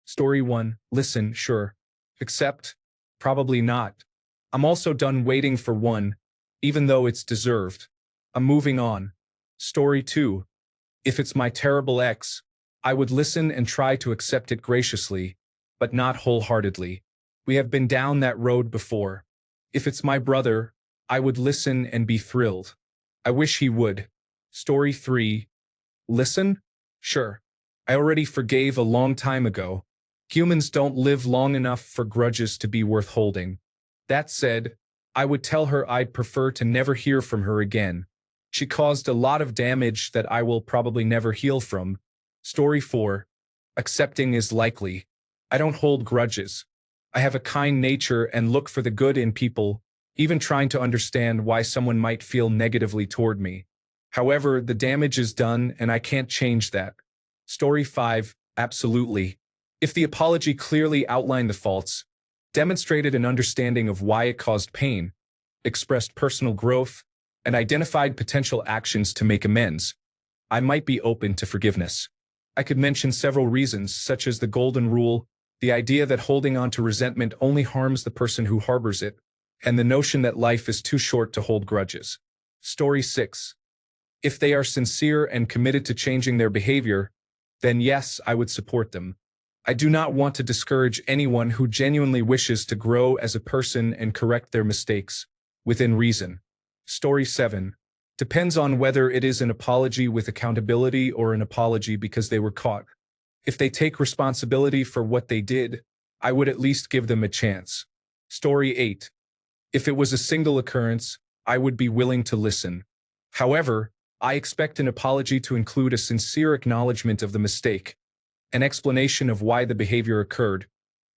Story 1. Listen, sure. Accept? Probably not. I'm also done waiting for one, even though it's deserved. I'm moving on. Story 2. If it's my terrible ex, I would listen and try to accept it graciously, but not wholeheartedly. We have been down that road before. If it's my brother, I would listen and be thrilled. I wish he would. Story 3. Listen? Sure. I already forgave a long time ago. Humans don't live long enough for grudges to be worth holding. That said, I would tell her I'd prefer to never hear from her again. She caused a lot of damage that I will probably never heal from. Story 4. Accepting is likely. I don't hold grudges. I have a kind nature and look for the good in people, even trying to understand why someone might feel negatively toward me. However, the damage is done and I can't change that. Story 5. Absolutely. If the apology clearly outlined the faults, demonstrated an understanding of why it caused pain, expressed personal growth, and identified potential actions to make amends, I might be open to forgiveness. I could mention several reasons, such as the golden rule, the idea that holding on to resentment only harms the person who harbors it, and the notion that life is too short to hold grudges. Story 6. If they are sincere and committed to changing their behavior, then yes, I would support them. I do not want to discourage anyone who genuinely wishes to grow as a person and correct their mistakes, within reason. Story 7. Depends on whether it is an apology with accountability or an apology because they were caught. If they take responsibility for what they did, I would at least give them a chance. Story 8. If it was a single occurrence, I would be willing to listen. However, I expect an apology to include a sincere acknowledgement of the mistake, an explanation of why the behavior occurred,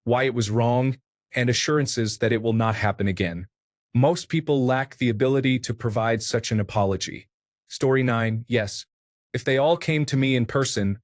why it was wrong, and assurances that it will not happen again. Most people lack the ability to provide such an apology. Story 9. Yes. If they all came to me in person,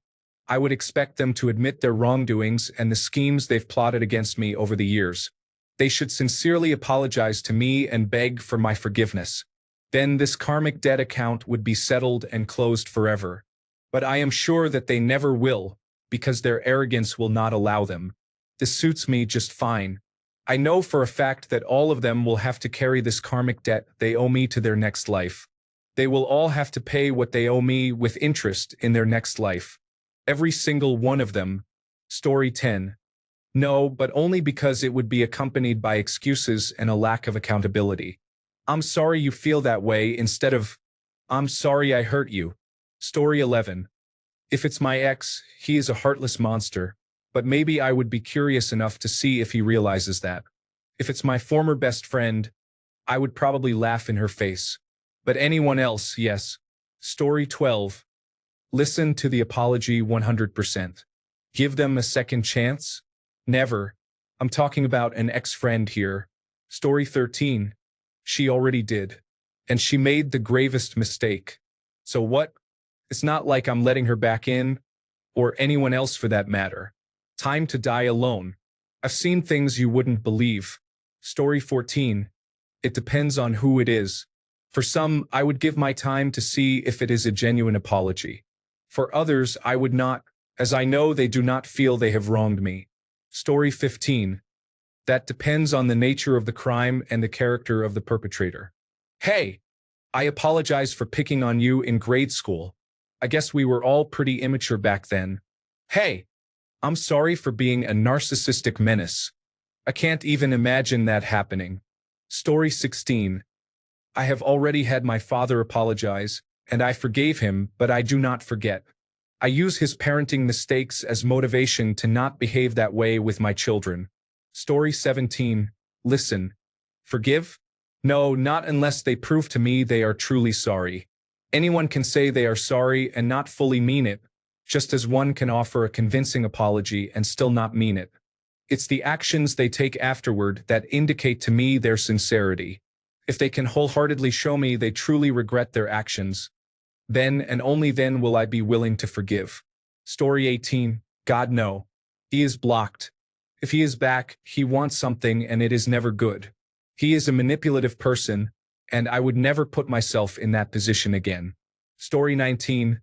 I would expect them to admit their wrongdoings and the schemes they've plotted against me over the years. They should sincerely apologize to me and beg for my forgiveness. Then this karmic debt account would be settled and closed forever. But I am sure that they never will, because their arrogance will not allow them. This suits me just fine. I know for a fact that all of them will have to carry this karmic debt they owe me to their next life. They will all have to pay what they owe me with interest in their next life. Every single one of them. Story 10. No, but only because it would be accompanied by excuses and a lack of accountability. I'm sorry you feel that way instead of, I'm sorry I hurt you. Story 11. If it's my ex, he is a heartless monster, but maybe I would be curious enough to see if he realizes that. If it's my former best friend, I would probably laugh in her face. But anyone else, yes. Story 12. Listen to the apology 100%. Give them a second chance? Never. I'm talking about an ex-friend here. Story 13. She already did. And she made the gravest mistake. So what? It's not like I'm letting her back in, or anyone else for that matter. Time to die alone. I've seen things you wouldn't believe. Story 14. It depends on who it is. For some, I would give my time to see if it is a genuine apology. For others, I would not, as I know they do not feel they have wronged me. Story 15. That depends on the nature of the crime and the character of the perpetrator. Hey, I apologize for picking on you in grade school. I guess we were all pretty immature back then. Hey, I'm sorry for being a narcissistic menace. I can't even imagine that happening. Story 16. I have already had my father apologize, and I forgave him, but I do not forget. I use his parenting mistakes as motivation to not behave that way with my children. Story 17. Listen. Forgive? No, not unless they prove to me they are truly sorry. Anyone can say they are sorry and not fully mean it, just as one can offer a convincing apology and still not mean it. It's the actions they take afterward that indicate to me their sincerity. If they can wholeheartedly show me they truly regret their actions, then and only then will I be willing to forgive. Story 18. God no. He is blocked. If he is back, he wants something and it is never good. He is a manipulative person, and I would never put myself in that position again. Story 19.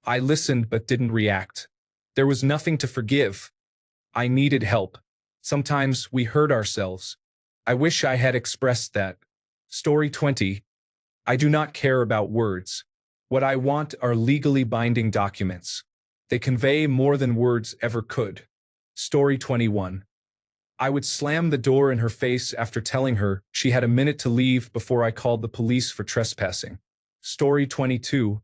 I listened but didn't react. There was nothing to forgive. I needed help. Sometimes we hurt ourselves. I wish I had expressed that. Story 20. I do not care about words. What I want are legally binding documents. They convey more than words ever could. Story 21. I would slam the door in her face after telling her she had a minute to leave before I called the police for trespassing. Story 22.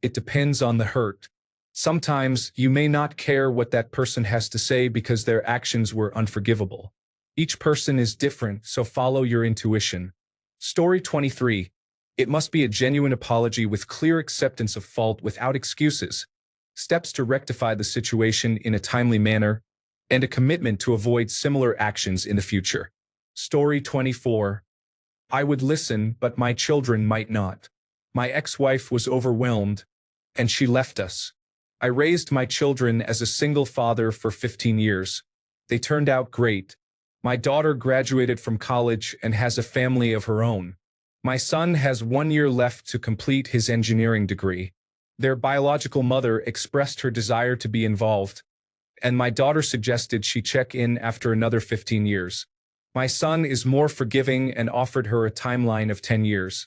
It depends on the hurt. Sometimes you may not care what that person has to say because their actions were unforgivable. Each person is different, so follow your intuition. Story 23. It must be a genuine apology with clear acceptance of fault without excuses, steps to rectify the situation in a timely manner, and a commitment to avoid similar actions in the future. Story 24. I would listen, but my children might not. My ex-wife was overwhelmed, and she left us. I raised my children as a single father for 15 years. They turned out great. My daughter graduated from college and has a family of her own. My son has 1 year left to complete his engineering degree. Their biological mother expressed her desire to be involved, and my daughter suggested she check in after another 15 years. My son is more forgiving and offered her a timeline of 10 years.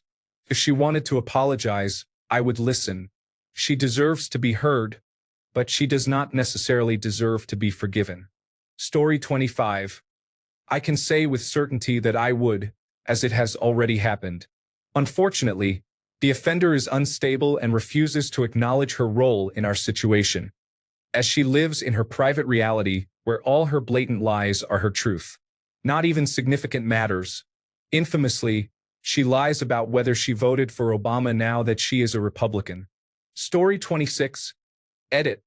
If she wanted to apologize, I would listen. She deserves to be heard, but she does not necessarily deserve to be forgiven. Story 25. I can say with certainty that I would, as it has already happened. Unfortunately, the offender is unstable and refuses to acknowledge her role in our situation, as she lives in her private reality where all her blatant lies are her truth. Not even significant matters. Infamously, she lies about whether she voted for Obama now that she is a Republican. Story 26. Edit.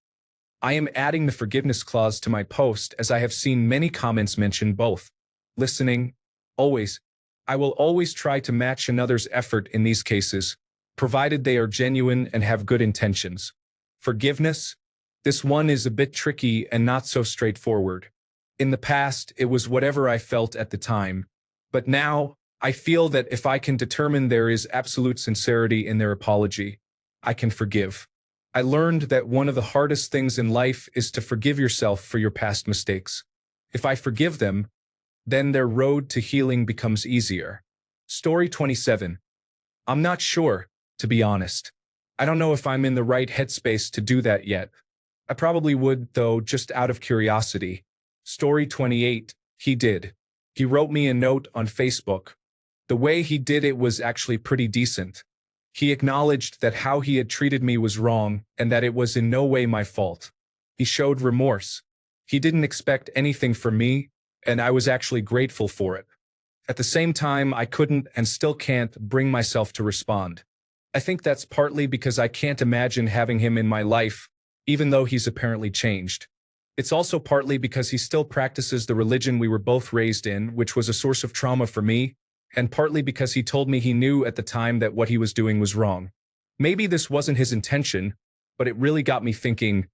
I am adding the forgiveness clause to my post as I have seen many comments mention both. Listening. Always. I will always try to match another's effort in these cases, provided they are genuine and have good intentions. Forgiveness. This one is a bit tricky and not so straightforward. In the past, it was whatever I felt at the time. But now, I feel that if I can determine there is absolute sincerity in their apology, I can forgive. I learned that one of the hardest things in life is to forgive yourself for your past mistakes. If I forgive them, then their road to healing becomes easier. Story 27. I'm not sure, to be honest. I don't know if I'm in the right headspace to do that yet. I probably would, though, just out of curiosity. Story 28. He did. He wrote me a note on Facebook. The way he did it was actually pretty decent. He acknowledged that how he had treated me was wrong and that it was in no way my fault. He showed remorse. He didn't expect anything from me, and I was actually grateful for it. At the same time, I couldn't and still can't bring myself to respond. I think that's partly because I can't imagine having him in my life, even though he's apparently changed. It's also partly because he still practices the religion we were both raised in, which was a source of trauma for me, and partly because he told me he knew at the time that what he was doing was wrong. Maybe this wasn't his intention, but it really got me thinking,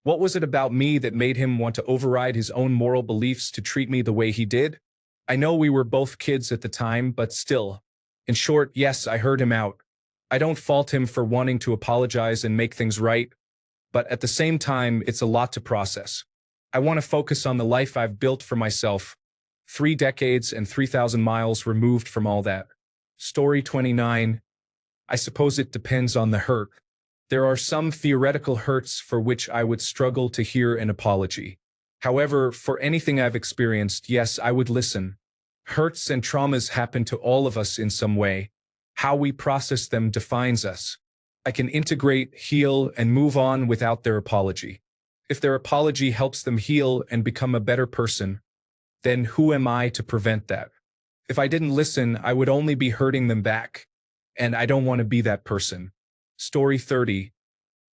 what was it about me that made him want to override his own moral beliefs to treat me the way he did? I know we were both kids at the time, but still. In short, yes, I heard him out. I don't fault him for wanting to apologize and make things right, but at the same time, it's a lot to process. I want to focus on the life I've built for myself, 3 decades and 3,000 miles removed from all that. Story 29. I suppose it depends on the hurt. There are some theoretical hurts for which I would struggle to hear an apology. However, for anything I've experienced, yes, I would listen. Hurts and traumas happen to all of us in some way. How we process them defines us. I can integrate, heal, and move on without their apology. If their apology helps them heal and become a better person, then who am I to prevent that? If I didn't listen, I would only be hurting them back, and I don't want to be that person. Story 30.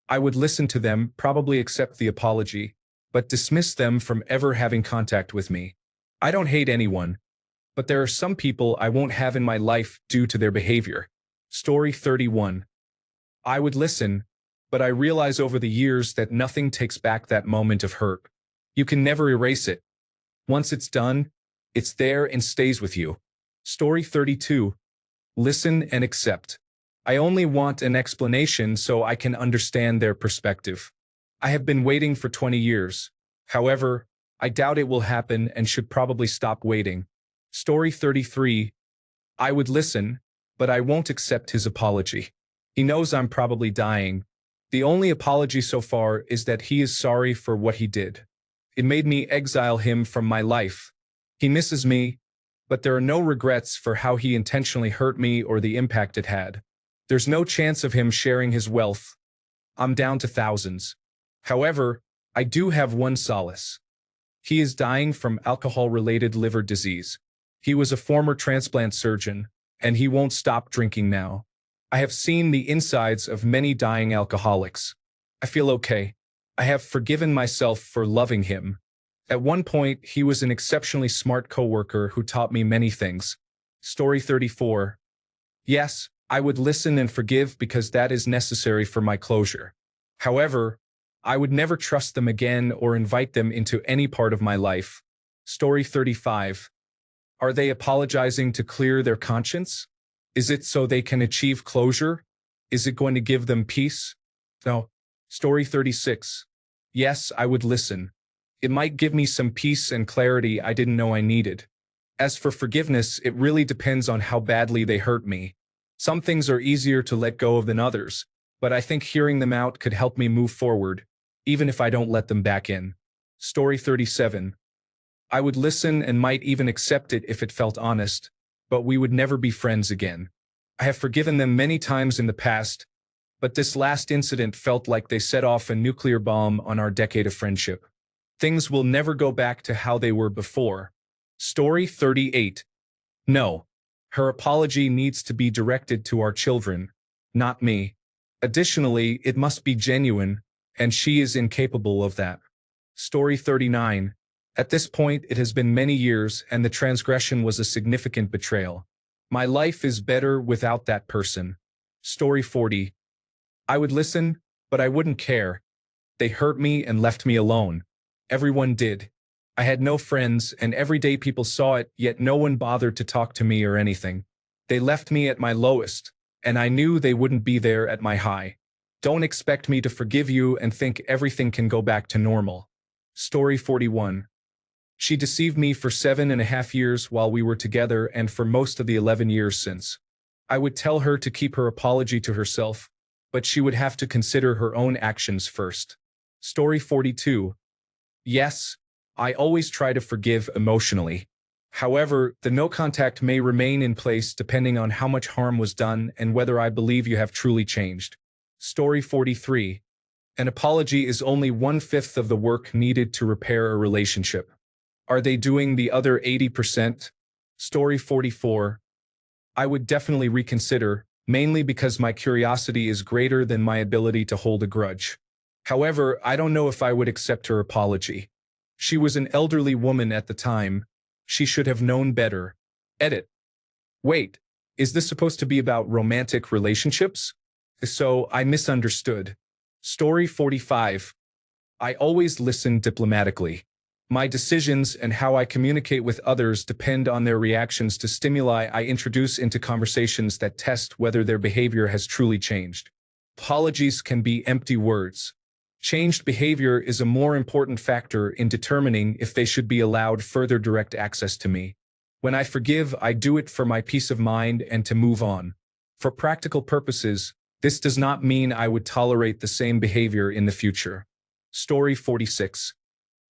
I would listen to them, probably accept the apology, but dismiss them from ever having contact with me. I don't hate anyone, but there are some people I won't have in my life due to their behavior. Story 31. I would listen, but I realize over the years that nothing takes back that moment of hurt. You can never erase it. Once it's done, it's there and stays with you. Story 32. Listen and accept. I only want an explanation so I can understand their perspective. I have been waiting for 20 years. However, I doubt it will happen and should probably stop waiting. Story 33. I would listen, but I won't accept his apology. He knows I'm probably dying. The only apology so far is that he is sorry for what he did. It made me exile him from my life. He misses me, but there are no regrets for how he intentionally hurt me or the impact it had. There's no chance of him sharing his wealth. I'm down to thousands. However, I do have one solace. He is dying from alcohol-related liver disease. He was a former transplant surgeon, and he won't stop drinking now. I have seen the insides of many dying alcoholics. I feel okay. I have forgiven myself for loving him. At one point, he was an exceptionally smart coworker who taught me many things. Story 34. Yes, I would listen and forgive because that is necessary for my closure. However, I would never trust them again or invite them into any part of my life. Story 35. Are they apologizing to clear their conscience? Is it so they can achieve closure? Is it going to give them peace? No. Story 36. Yes, I would listen. It might give me some peace and clarity I didn't know I needed. As for forgiveness, it really depends on how badly they hurt me. Some things are easier to let go of than others, but I think hearing them out could help me move forward, even if I don't let them back in. Story 37. I would listen and might even accept it if it felt honest, but we would never be friends again. I have forgiven them many times in the past, but this last incident felt like they set off a nuclear bomb on our decade of friendship. Things will never go back to how they were before. Story 38. No. Her apology needs to be directed to our children, not me. Additionally, it must be genuine, and she is incapable of that. Story 39. At this point, it has been many years, and the transgression was a significant betrayal. My life is better without that person. Story 40. I would listen, but I wouldn't care. They hurt me and left me alone. Everyone did. I had no friends, and every day people saw it, yet no one bothered to talk to me or anything. They left me at my lowest, and I knew they wouldn't be there at my high. Don't expect me to forgive you and think everything can go back to normal. Story 41. She deceived me for 7.5 years while we were together and for most of the 11 years since. I would tell her to keep her apology to herself, but she would have to consider her own actions first. Story 42. Yes, I always try to forgive emotionally. However, the no contact may remain in place depending on how much harm was done and whether I believe you have truly changed. Story 43. An apology is only 1/5 of the work needed to repair a relationship. Are they doing the other 80%? Story 44. I would definitely reconsider, mainly because my curiosity is greater than my ability to hold a grudge. However, I don't know if I would accept her apology. She was an elderly woman at the time. She should have known better. Edit. Wait, is this supposed to be about romantic relationships? So I misunderstood. Story 45. I always listen diplomatically. My decisions and how I communicate with others depend on their reactions to stimuli I introduce into conversations that test whether their behavior has truly changed. Apologies can be empty words. Changed behavior is a more important factor in determining if they should be allowed further direct access to me. When I forgive, I do it for my peace of mind and to move on. For practical purposes, this does not mean I would tolerate the same behavior in the future. Story 46.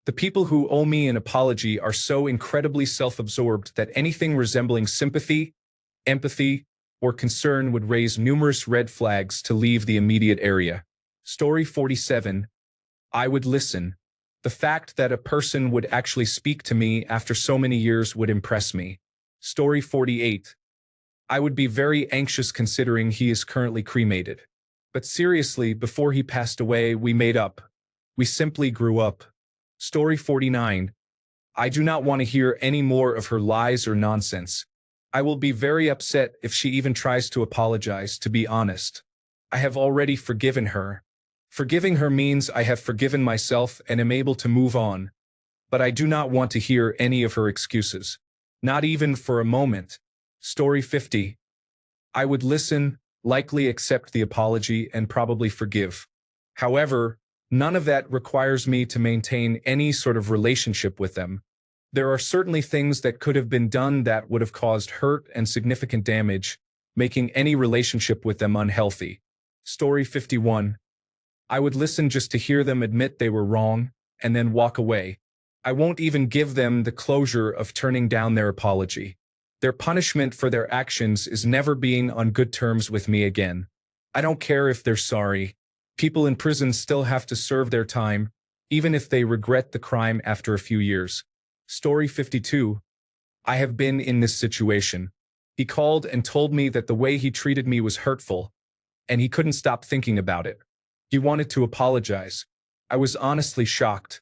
The people who owe me an apology are so incredibly self-absorbed that anything resembling sympathy, empathy, or concern would raise numerous red flags to leave the immediate area. Story 47. I would listen. The fact that a person would actually speak to me after so many years would impress me. Story 48. I would be very anxious considering he is currently cremated. But seriously, before he passed away, we made up. We simply grew up. Story 49. I do not want to hear any more of her lies or nonsense. I will be very upset if she even tries to apologize, to be honest. I have already forgiven her. Forgiving her means I have forgiven myself and am able to move on. But I do not want to hear any of her excuses. Not even for a moment. Story 50. I would listen, likely accept the apology, and probably forgive. However, None of that requires me to maintain any sort of relationship with them. There are certainly things that could have been done that would have caused hurt and significant damage, making any relationship with them unhealthy. Story 51. I would listen just to hear them admit they were wrong, and then walk away. I won't even give them the closure of turning down their apology. Their punishment for their actions is never being on good terms with me again. I don't care if they're sorry. People in prison still have to serve their time, even if they regret the crime after a few years. Story 52. I have been in this situation. He called and told me that the way he treated me was hurtful, and he couldn't stop thinking about it. He wanted to apologize. I was honestly shocked.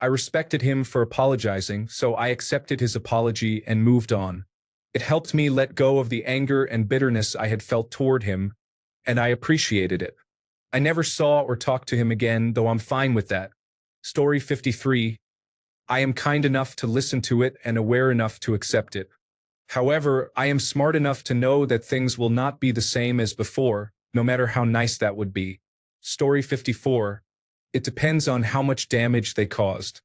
I respected him for apologizing, so I accepted his apology and moved on. It helped me let go of the anger and bitterness I had felt toward him, and I appreciated it. I never saw or talked to him again, though I'm fine with that. Story 53. I am kind enough to listen to it and aware enough to accept it. However, I am smart enough to know that things will not be the same as before, no matter how nice that would be. Story 54. It depends on how much damage they caused.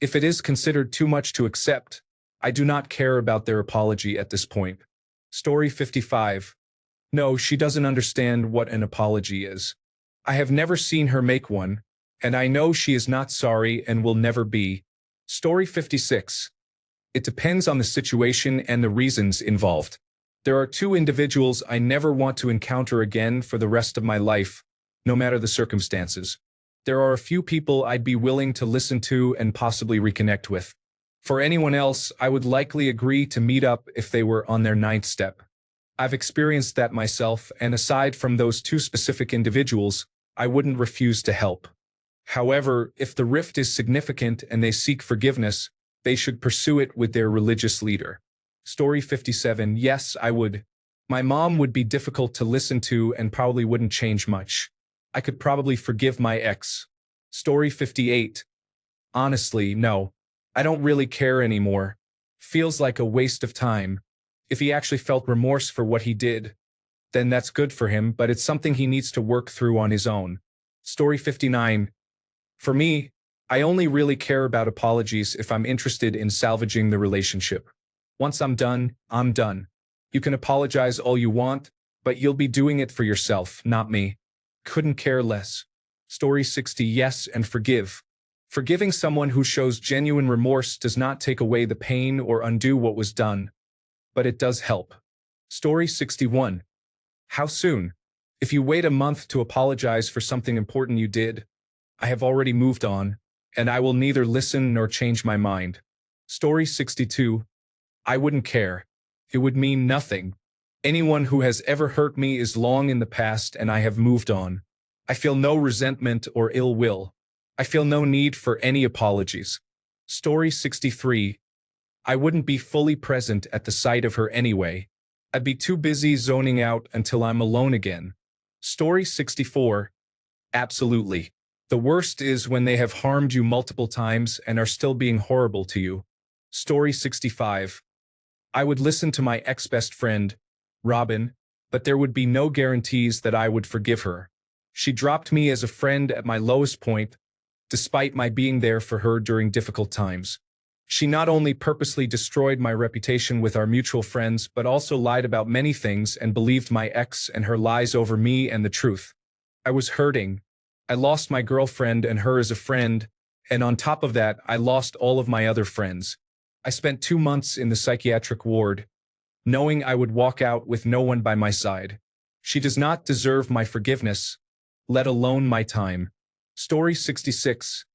If it is considered too much to accept, I do not care about their apology at this point. Story 55. No, she doesn't understand what an apology is. I have never seen her make one, and I know she is not sorry and will never be. Story 56. It depends on the situation and the reasons involved. There are two individuals I never want to encounter again for the rest of my life, no matter the circumstances. There are a few people I'd be willing to listen to and possibly reconnect with. For anyone else, I would likely agree to meet up if they were on their ninth step. I've experienced that myself, and aside from those two specific individuals, I wouldn't refuse to help. However, if the rift is significant and they seek forgiveness, they should pursue it with their religious leader. Story 57. Yes, I would. My mom would be difficult to listen to and probably wouldn't change much. I could probably forgive my ex. Story 58. Honestly, no. I don't really care anymore. Feels like a waste of time. If he actually felt remorse for what he did, then that's good for him, but it's something he needs to work through on his own. Story 59. For me, I only really care about apologies if I'm interested in salvaging the relationship. Once I'm done, I'm done. You can apologize all you want, but you'll be doing it for yourself, not me. Couldn't care less. Story 60. Yes, and forgive. Forgiving someone who shows genuine remorse does not take away the pain or undo what was done, but it does help. Story 61. How soon? If you wait a month to apologize for something important you did, I have already moved on, and I will neither listen nor change my mind. Story 62. I wouldn't care. It would mean nothing. Anyone who has ever hurt me is long in the past and I have moved on. I feel no resentment or ill will. I feel no need for any apologies. Story 63. I wouldn't be fully present at the sight of her anyway. I'd be too busy zoning out until I'm alone again. Story 64. Absolutely. The worst is when they have harmed you multiple times and are still being horrible to you. Story 65. I would listen to my ex-best friend, Robin, but there would be no guarantees that I would forgive her. She dropped me as a friend at my lowest point, despite my being there for her during difficult times. She not only purposely destroyed my reputation with our mutual friends, but also lied about many things and believed my ex and her lies over me and the truth. I was hurting. I lost my girlfriend and her as a friend, and on top of that, I lost all of my other friends. I spent 2 months in the psychiatric ward, knowing I would walk out with no one by my side. She does not deserve my forgiveness, let alone my time. Story 66.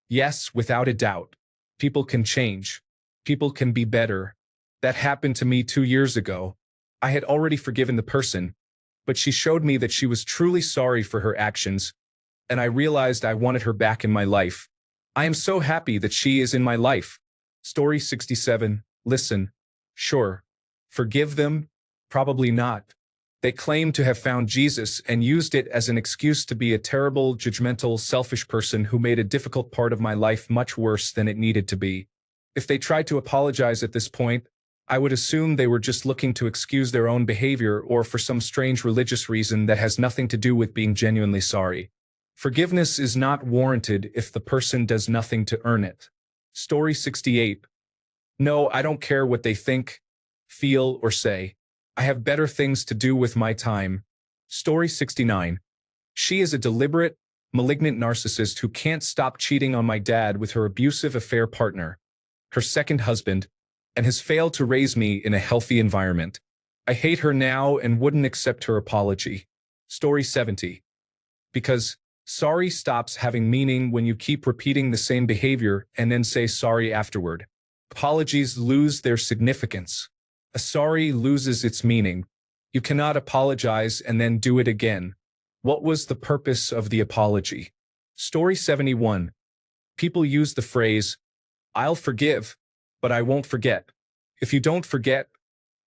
Yes, without a doubt. People can change. People can be better. That happened to me 2 years ago. I had already forgiven the person, but she showed me that she was truly sorry for her actions, and I realized I wanted her back in my life. I am so happy that she is in my life. Story 67. Listen. Sure. Forgive them? Probably not. They claim to have found Jesus and used it as an excuse to be a terrible, judgmental, selfish person who made a difficult part of my life much worse than it needed to be. If they tried to apologize at this point, I would assume they were just looking to excuse their own behavior or for some strange religious reason that has nothing to do with being genuinely sorry. Forgiveness is not warranted if the person does nothing to earn it. Story 68. No, I don't care what they think, feel, or say. I have better things to do with my time. Story 69. She is a deliberate, malignant narcissist who can't stop cheating on my dad with her abusive affair partner, her second husband, and has failed to raise me in a healthy environment. I hate her now and wouldn't accept her apology. Story 70. Because sorry stops having meaning when you keep repeating the same behavior and then say sorry afterward. Apologies lose their significance. A sorry loses its meaning. You cannot apologize and then do it again. What was the purpose of the apology? Story 71. People use the phrase, I'll forgive, but I won't forget. If you don't forget,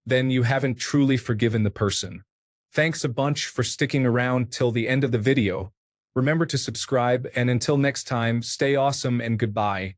then you haven't truly forgiven the person. Thanks a bunch for sticking around till the end of the video. Remember to subscribe, and until next time, stay awesome and goodbye.